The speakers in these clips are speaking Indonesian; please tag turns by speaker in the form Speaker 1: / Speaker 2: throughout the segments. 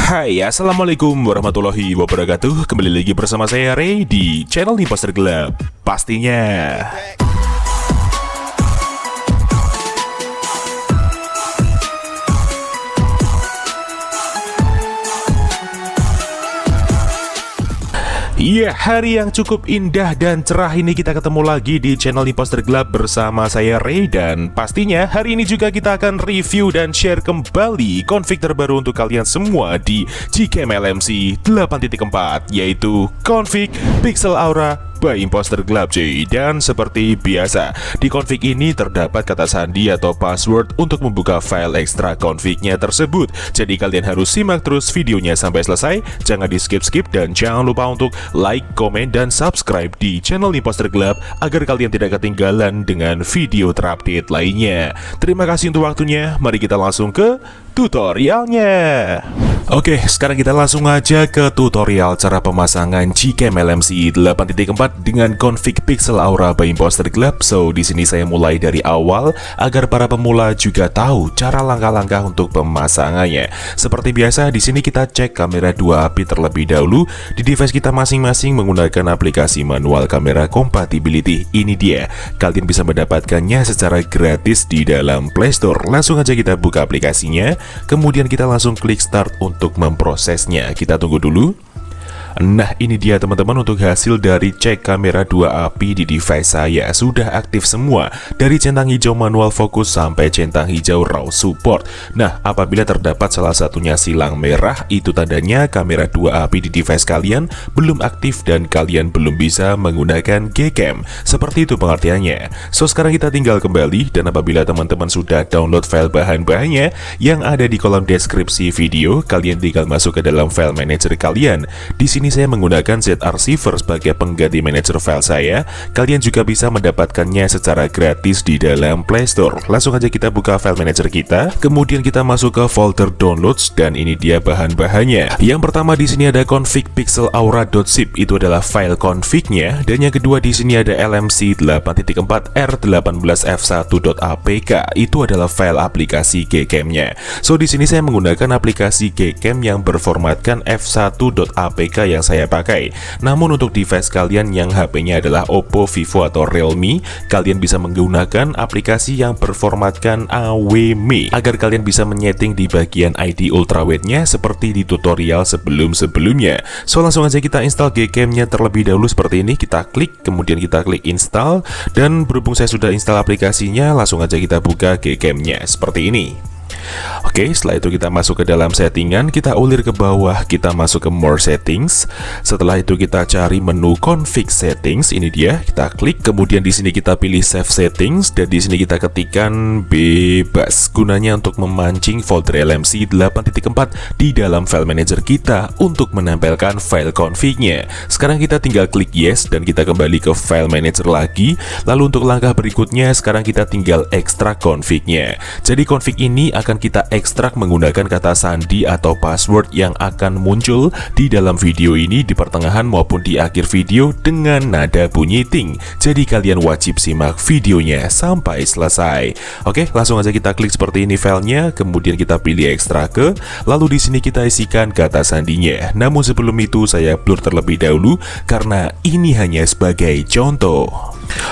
Speaker 1: Hai, assalamualaikum warahmatullahi wabarakatuh. Kembali lagi bersama saya Ray di channel Imposter Gelap. Pastinya iya, hari yang cukup indah dan cerah ini kita ketemu lagi di channel Imposter Gelap bersama saya Ray. Dan pastinya hari ini juga kita akan review dan share kembali config terbaru untuk kalian semua di Gcam LMC 8.4, yaitu config Pixel Aura by Imposter Gelap cuy. Dan seperti biasa, di config ini terdapat kata sandi atau password untuk membuka file ekstra confignya tersebut. Jadi kalian harus simak terus videonya sampai selesai, jangan di skip-skip, dan jangan lupa untuk like, komen, dan subscribe di channel Imposter Gelap agar kalian tidak ketinggalan dengan video terupdate lainnya. Terima kasih untuk waktunya, mari kita langsung ke tutorialnya. Oke, sekarang kita langsung aja ke tutorial cara pemasangan Gcam LMC 8.4 dengan config Pixel Aura by Imposter Gelap. So, di sini saya mulai dari awal agar para pemula juga tahu cara langkah-langkah untuk pemasangannya. Seperti biasa, di sini kita cek kamera 2 API terlebih dahulu di device kita masing-masing menggunakan aplikasi manual kamera compatibility. Ini dia, kalian bisa mendapatkannya secara gratis di dalam Play Store. Langsung aja kita buka aplikasinya, kemudian kita langsung klik start untuk memprosesnya. Kita tunggu dulu. Nah, ini dia teman-teman untuk hasil dari cek kamera 2 API di device saya. Sudah aktif semua, dari centang hijau manual fokus sampai centang hijau raw support. Nah, apabila terdapat salah satunya silang merah, itu tandanya kamera 2 API di device kalian belum aktif dan kalian belum bisa menggunakan Gcam. Seperti itu pengertiannya. So, sekarang kita tinggal kembali, dan apabila teman-teman sudah download file bahan-bahannya yang ada di kolom deskripsi video, kalian tinggal masuk ke dalam file manager kalian. Di sini saya menggunakan ZArchiver sebagai pengganti manajer file saya. Kalian juga bisa mendapatkannya secara gratis di dalam Play Store. Langsung aja kita buka file manager kita, kemudian kita masuk ke folder downloads, dan ini dia bahan-bahannya. Yang pertama di sini ada config pixelaura.zip, itu adalah file confignya, dan yang kedua di sini ada LMC 8.4 R18F1.apk, itu adalah file aplikasi Gcam-nya. So, di sini saya menggunakan aplikasi Gcam yang berformatkan F1.apk yang saya pakai. Namun untuk device kalian yang HP-nya adalah Oppo, Vivo, atau Realme, kalian bisa menggunakan aplikasi yang berformatkan AWM agar kalian bisa menyeting di bagian ID ultrawide-nya seperti di tutorial sebelum-sebelumnya. So, langsung aja kita install Gcam-nya terlebih dahulu seperti ini. Kita klik, kemudian kita klik install, dan berhubung saya sudah install aplikasinya, langsung aja kita buka Gcam-nya seperti ini. Oke, setelah itu kita masuk ke dalam settingan, kita ulir ke bawah, kita masuk ke more settings. Setelah itu kita cari menu config settings, ini dia, kita klik, kemudian di sini kita pilih save settings, dan di sini kita ketikkan bebas, gunanya untuk memancing folder LMC 8.4 di dalam file manager kita untuk menempelkan file config-nya. Sekarang kita tinggal klik yes, dan kita kembali ke file manager lagi. Lalu untuk langkah berikutnya, sekarang kita tinggal ekstrak config-nya. Jadi config ini akan kita ekstrak menggunakan kata sandi atau password yang akan muncul di dalam video ini di pertengahan maupun di akhir video dengan nada bunyi ting. Jadi kalian wajib simak videonya sampai selesai. Oke, langsung aja kita klik seperti ini filenya, kemudian kita pilih ekstrak, lalu di sini kita isikan kata sandinya. Namun sebelum itu saya blur terlebih dahulu karena ini hanya sebagai contoh.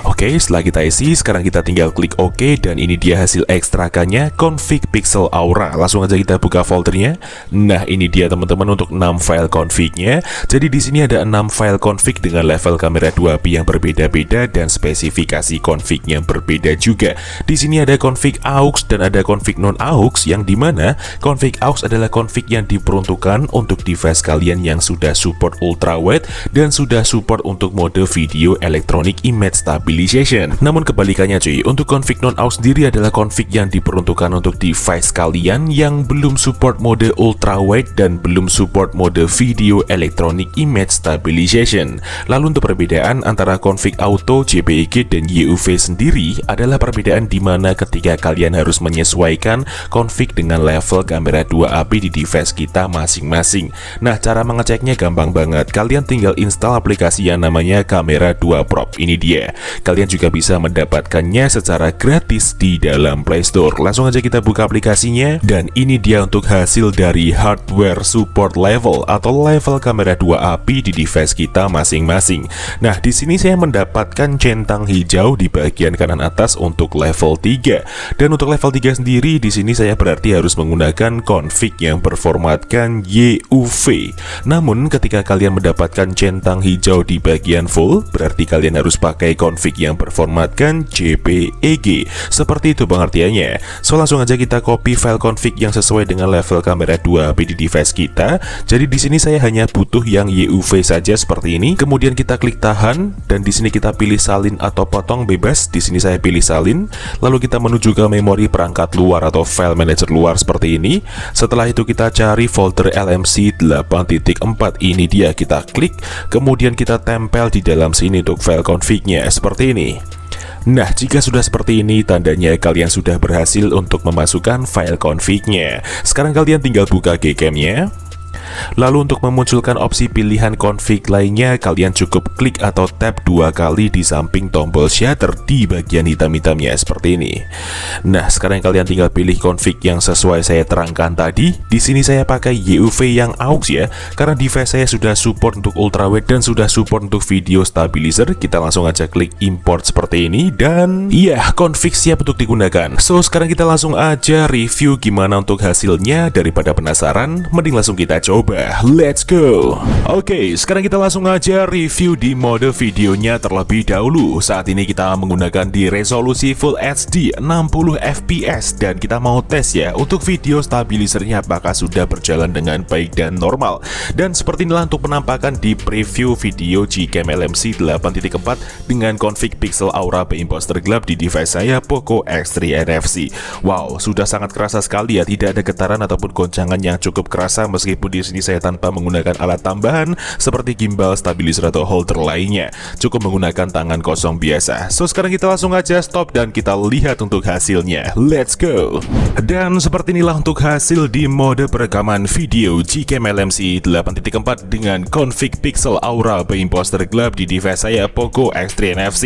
Speaker 1: Oke, setelah kita isi, sekarang kita tinggal klik OK, dan ini dia hasil ekstrakannya, config Pixel Aura. Langsung aja kita buka foldernya. Nah, ini dia teman-teman untuk 6 file config-nya. Jadi di sini ada 6 file config dengan level kamera 2 API yang berbeda-beda dan spesifikasi config yang berbeda juga. Di sini ada config aux dan ada config non aux, yang dimana config aux adalah config yang diperuntukkan untuk device kalian yang sudah support ultrawide dan sudah support untuk mode video electronic image stabilization. Namun kebalikannya cuy, untuk config non aux sendiri adalah config yang diperuntukkan untuk device kalian yang belum support mode ultrawide dan belum support mode video electronic image stabilization. Lalu untuk perbedaan antara config auto, JPEG, dan YUV sendiri adalah perbedaan di mana ketika kalian harus menyesuaikan config dengan level kamera 2 API di device kita masing-masing. Nah, cara mengeceknya gampang banget. Kalian tinggal install aplikasi yang namanya Kamera 2 Pro. Ini dia. Gcam-nya. Kalian juga bisa mendapatkannya secara gratis di dalam Play Store. Langsung aja kita buka aplikasinya, dan ini dia untuk hasil dari hardware support level atau level kamera 2 API di device kita masing-masing. Nah, di sini saya mendapatkan centang hijau di bagian kanan atas untuk level 3. Dan untuk level 3 sendiri di sini saya berarti harus menggunakan config yang berformatkan YUV. Namun ketika kalian mendapatkan centang hijau di bagian full, berarti kalian harus pakai config yang berformatkan JPEG. Seperti itu pengertiannya. So langsung aja kita copy file config yang sesuai dengan level kamera 2 API di device kita. Jadi di sini saya hanya butuh yang YUV saja seperti ini. Kemudian kita klik tahan, dan di sini kita pilih salin atau potong bebas. Di sini saya pilih salin. Lalu kita menuju ke memori perangkat luar atau file manager luar seperti ini. Setelah itu kita cari folder LMC 8.4. Ini dia, kita klik. Kemudian kita tempel di dalam sini untuk file config-nya seperti ini. Nah, jika sudah seperti ini, tandanya kalian sudah berhasil untuk memasukkan file config-nya. Sekarang kalian tinggal buka Gcam-nya. Lalu untuk memunculkan opsi pilihan config lainnya, kalian cukup klik atau tap 2 kali di samping tombol shutter di bagian hitam-hitamnya seperti ini. Nah, sekarang kalian tinggal pilih config yang sesuai saya terangkan tadi. Di sini saya pakai YUV yang aux ya, karena device saya sudah support untuk ultrawide dan sudah support untuk video stabilizer. Kita langsung aja klik import seperti ini, dan iya, config siap untuk digunakan. So, sekarang kita langsung aja review gimana untuk hasilnya. Daripada penasaran, mending langsung kita coba. Let's go. Oke, sekarang kita langsung aja review di mode videonya terlebih dahulu. Saat ini kita menggunakan di resolusi Full HD 60 fps, dan kita mau tes ya untuk video stabilizernya apakah sudah berjalan dengan baik dan normal. Dan seperti inilah untuk penampakan di preview video Gcam LMC 8.4 dengan config pixel aura imposter gelap di device saya Poco X3 NFC. Wow, sudah sangat kerasa sekali ya, tidak ada getaran ataupun goncangan yang cukup kerasa, meskipun di sini saya tanpa menggunakan alat tambahan seperti gimbal, stabilizer atau holder lainnya, cukup menggunakan tangan kosong biasa. So sekarang kita langsung aja stop dan kita lihat untuk hasilnya. Let's go. Dan seperti inilah untuk hasil di mode perekaman video Gcam LMC 8.4 dengan config pixel aura imposter gelap di device saya Poco X3 NFC.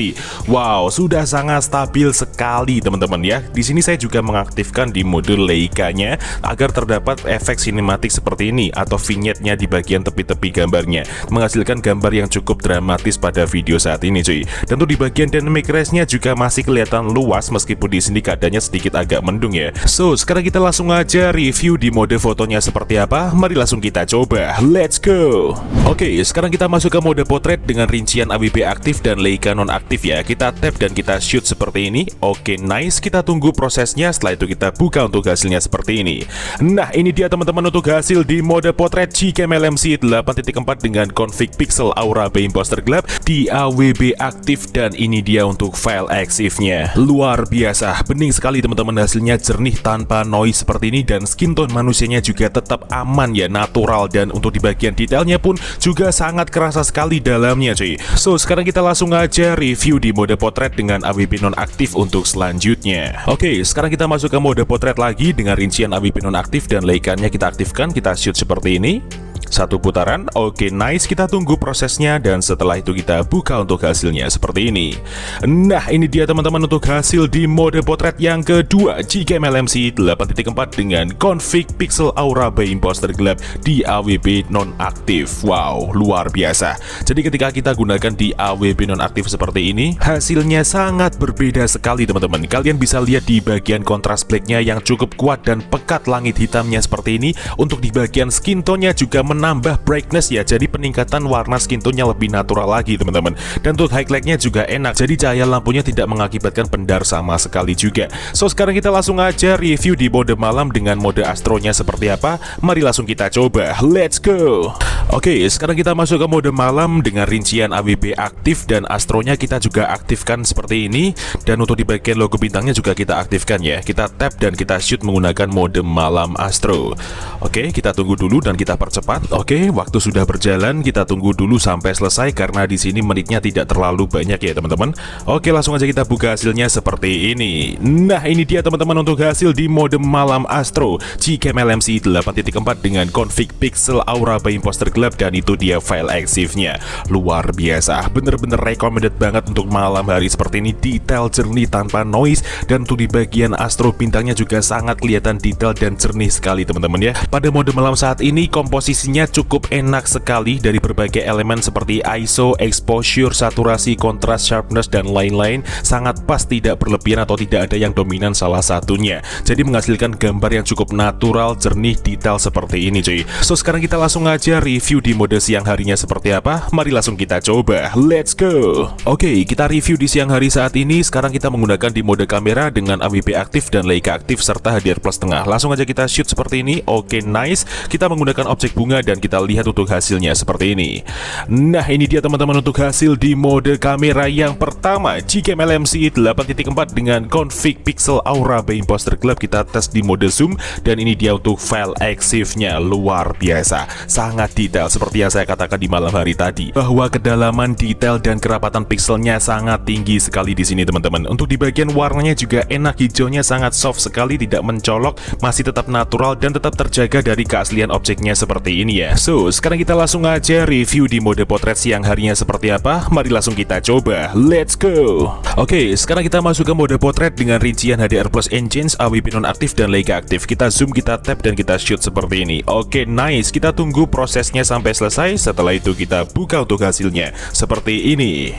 Speaker 1: Wow, sudah sangat stabil sekali teman-teman ya. Di sini saya juga mengaktifkan di mode Leica-nya agar terdapat efek sinematik seperti ini atau vignette-nya di bagian tepi-tepi gambarnya, menghasilkan gambar yang cukup dramatis pada video saat ini cuy. Dan tuh di bagian dynamic range-nya juga masih kelihatan luas, meskipun di sini keadaannya sedikit agak mendung ya. So sekarang kita langsung aja review di mode fotonya seperti apa. Mari langsung kita coba. Let's go. Oke, sekarang kita masuk ke mode potret dengan rincian AWB aktif dan Leica non-aktif ya. Kita tap dan kita shoot seperti ini. Oke, nice. Kita tunggu prosesnya. Setelah itu kita buka untuk hasilnya seperti ini. Nah, ini dia teman-teman untuk hasil di mode potret Gcam LMC 8.4 dengan config pixel aura imposter gelap di AWB aktif, dan ini dia untuk file EXIF-nya. Luar biasa, bening sekali teman-teman, hasilnya jernih tanpa noise seperti ini, dan skin tone manusianya juga tetap aman ya, natural, dan untuk di bagian detailnya pun juga sangat kerasa sekali dalamnya cuy. So sekarang kita langsung aja review di mode potret dengan AWB nonaktif untuk selanjutnya. Oke, sekarang kita masuk ke mode potret lagi dengan rincian AWB nonaktif dan Leica-nya kita aktifkan. Kita shoot seperti ini. Satu putaran, oke nice, kita tunggu prosesnya, dan setelah itu kita buka untuk hasilnya seperti ini. Nah, ini dia teman-teman untuk hasil di mode potret yang kedua Gcam LMC 8.4 dengan config pixel aura imposter gelap di AWB nonaktif. Wow, luar biasa. Jadi ketika kita gunakan di AWB nonaktif seperti ini, hasilnya sangat berbeda sekali teman-teman. Kalian bisa lihat di bagian kontras black-nya yang cukup kuat dan pekat langit hitamnya seperti ini. Untuk di bagian skin tone-nya juga menambah brightness ya, jadi peningkatan warna skin tone-nya lebih natural lagi teman-teman. Dan untuk highlight-nya juga enak, jadi cahaya lampunya tidak mengakibatkan pendar sama sekali juga. So sekarang kita langsung aja review di mode malam dengan mode astronya seperti apa. Mari langsung kita coba. Let's go. Oke, sekarang kita masuk ke mode malam dengan rincian AWB aktif dan astronya kita juga aktifkan seperti ini. Dan untuk di bagian logo bintangnya juga kita aktifkan ya. Kita tap dan kita shoot menggunakan mode malam astro. Oke, kita tunggu dulu dan kita percepat. Oke, waktu sudah berjalan, kita tunggu dulu sampai selesai karena di sini menitnya tidak terlalu banyak ya teman-teman. Oke, langsung aja kita buka hasilnya seperti ini. Nah, ini dia teman-teman untuk hasil di mode malam astro Gcam LMC 8.4 dengan config pixel aura imposter gelap, dan itu dia file EXIF-nya. Luar biasa, bener-bener recommended banget untuk malam hari seperti ini. Detail jernih tanpa noise, dan untuk di bagian astro bintangnya juga sangat kelihatan detail dan jernih sekali teman-teman ya. Pada mode malam saat ini komposisinya cukup enak sekali dari berbagai elemen seperti ISO, exposure, saturasi, kontras, sharpness, dan lain-lain. Sangat pas, tidak berlebihan atau tidak ada yang dominan salah satunya. Jadi menghasilkan gambar yang cukup natural, jernih, detail seperti ini cuy. So sekarang kita langsung aja review di mode siang harinya seperti apa. Mari langsung kita coba, let's go. Oke, kita review di siang hari saat ini. Sekarang kita menggunakan di mode kamera dengan AWP aktif dan Leica aktif serta HDR plus tengah. Langsung aja kita shoot seperti ini. Oke, nice. Kita menggunakan objek bunga dan kita lihat untuk hasilnya seperti ini. Nah, ini dia teman-teman untuk hasil di mode kamera yang pertama, Gcam LMC 8.4 dengan config pixel aura by imposter gelap. Kita tes di mode zoom dan ini dia untuk file EXIF-nya. Luar biasa, sangat detail seperti yang saya katakan di malam hari tadi, bahwa kedalaman detail dan kerapatan pixelnya sangat tinggi sekali di sini teman-teman. Untuk di bagian warnanya juga enak, hijaunya sangat soft sekali, tidak mencolok, masih tetap natural dan tetap terjaga dari keaslian objeknya seperti ini ya. So, sekarang kita langsung aja review di mode potret siang harinya seperti apa. Mari langsung kita coba, let's go. Oke, sekarang kita masuk ke mode potret dengan rincian HDR plus engines, AWP nonaktif dan Leica aktif. Kita zoom, kita tap dan kita shoot seperti ini. Oke, nice. Kita tunggu prosesnya sampai selesai. Setelah itu kita buka untuk hasilnya seperti ini.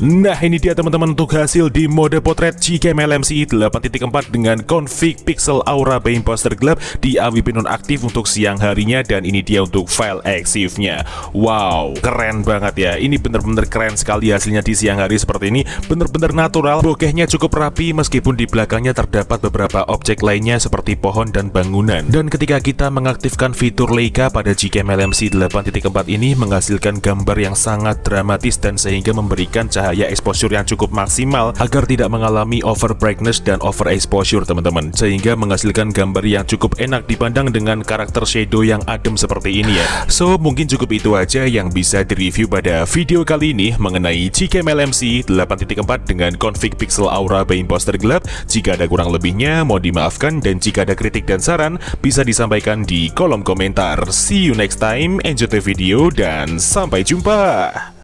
Speaker 1: Nah, ini dia teman-teman untuk hasil di mode potret Gcam LMC 8.4 dengan config pixel aura by imposter gelap di AWP nonaktif untuk siang harinya, dan ini dia untuk file EXIF-nya. Wow, keren banget ya. Ini bener-bener keren sekali hasilnya di siang hari seperti ini. Bener-bener natural, bokehnya cukup rapi meskipun di belakangnya terdapat beberapa objek lainnya seperti pohon dan bangunan. Dan ketika kita mengaktifkan fitur Leica pada Gcam LMC 8.4 ini menghasilkan gambar yang sangat dramatis dan sehingga memberikan cahaya exposure yang cukup maksimal agar tidak mengalami over brightness dan over exposure teman-teman, sehingga menghasilkan gambar yang cukup enak dipandang dengan karakter shadow yang adem seperti ini ya. So mungkin cukup itu aja yang bisa direview pada video kali ini mengenai Gcam LMC 8.4 dengan config pixel aura by imposter gelap. Jika ada kurang lebihnya mohon dimaafkan, dan jika ada kritik dan saran bisa disampaikan di kolom komentar. See you next time, enjoy the video dan sampai jumpa.